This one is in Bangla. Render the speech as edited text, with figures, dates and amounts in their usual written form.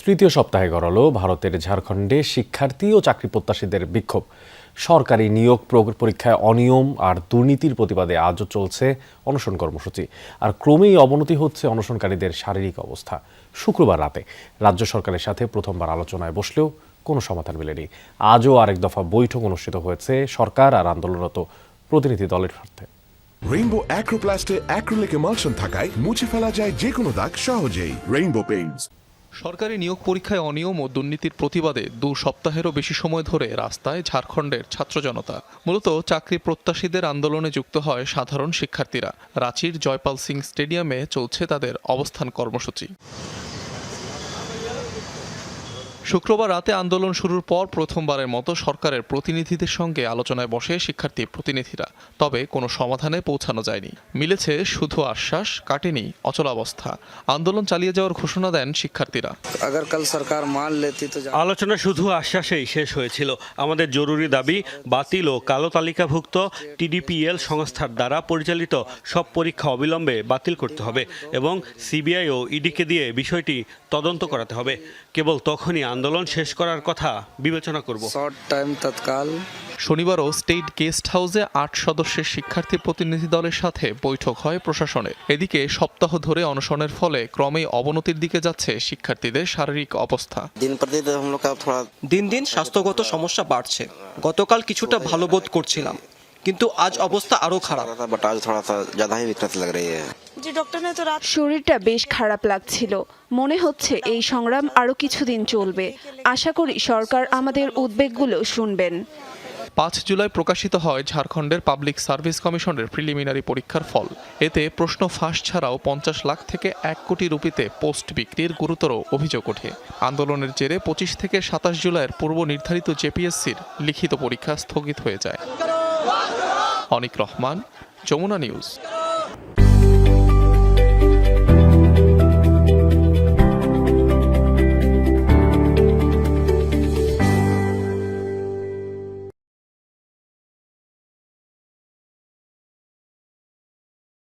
তৃতীয় সপ্তাহে গড়ালো ভারতের ঝাড়খণ্ডে শিক্ষার্থী ও চাকরি প্রত্যাশীদের বিক্ষোভ। সরকারি নিয়োগ পরীক্ষায় অনিয়ম আর দুর্নীতির প্রতিবাদে আজও চলছে অনশন কর্মসূচি। আর ক্রমেই অবনতি হচ্ছে অনশনকারীদের শারীরিক অবস্থা। শুক্রবার রাতে রাজ্য সরকারের সাথে প্রথমবার আলোচনায় বসলেও কোনো সমাধান মেলেনি। আজও আরেক দফা বৈঠক অনুষ্ঠিত হয়েছে সরকার আর আন্দোলনরত প্রতিনিধি দলের স্বার্থে। রেইনবো অ্যাক্রোপ্লাস্টে অ্যাক্রিলিক এমালশন থাকায় মুছে ফেলা যায় যে কোনো দাগ সহজেই। Rainbow Paints. সরকারি নিয়োগ পরীক্ষায় অনিয়ম ও দুর্নীতির প্রতিবাদে 2 সপ্তাহেরও বেশি সময় ধরে রাস্তায় ঝাড়খণ্ডের ছাত্র জনতা। মূলত চাকরি প্রত্যাশীদের আন্দোলনে যুক্ত হয় সাধারণ শিক্ষার্থীরা। রাঁচির জয়পাল সিং স্টেডিয়ামে চলছে তাদের অবস্থান কর্মসূচি। শুক্রবার রাতে আন্দোলন শুরুর পর প্রথমবারের মতো সরকারের প্রতিনিধিদের সঙ্গে আলোচনায় বসে শিক্ষার্থী প্রতিনিধিরা। তবে কোনো সমাধানে পৌঁছানো যায়নি। মিলেছে শুধু আশ্বাস, কাটেনি অচলাবস্থা। আন্দোলন চালিয়ে যাওয়ার ঘোষণা দেন শিক্ষার্থীরা। আলোচনা শুধু আশ্বাসেই শেষ হয়েছিল। আমাদের জরুরি দাবি বাতিল ও কালো তালিকাভুক্ত টিডিপিএল সংস্থার দ্বারা পরিচালিত সব পরীক্ষা অবিলম্বে বাতিল করতে হবে এবং সিবিআই ও ইডিকে দিয়ে বিষয়টি তদন্ত করাতে হবে। কেবল তখনই আন্দোলন শেষ করার কথা বিবেচনা করব। শনিবারও স্টেট গেস্ট হাউসে 8 সদস্যের শিক্ষার্থী প্রতিনিধি দলের সাথে বৈঠক হয় প্রশাসনের। এদিকে সপ্তাহ ধরে অনশনের ফলে ক্রমেই অবনতির দিকে যাচ্ছে শিক্ষার্থীদের শারীরিক অবস্থা। দিন দিন স্বাস্থ্যগত সমস্যা বাড়ছে। গতকাল কিছুটা ভালো বোধ করছিলাম, কিন্তু আজ অবস্থা আরো খারাপ। শরীরটা বেশ খারাপ লাগছিল। মনে হচ্ছে এই সংগ্রাম আরো কিছুদিন চলবে। আশা করি সরকার আমাদের উদ্বেগগুলো শুনবেন। 5 জুলাই প্রকাশিত হয় ঝাড়খণ্ডের পাবলিক সার্ভিস কমিশনের প্রিলিমিনারি পরীক্ষার ফল। এতে প্রশ্ন ফাঁস ছাড়াও 50 লাখ থেকে 1 কোটি রুপিতে পোস্ট বিক্রির গুরুতর অভিযোগ ওঠে। আন্দোলনের জেরে 25 থেকে 27 জুলাইয়ের পূর্ব নির্ধারিত জেপিএসসির লিখিত পরীক্ষা স্থগিত হয়ে যায়। অনিক রহমান, যমুনা নিউজ।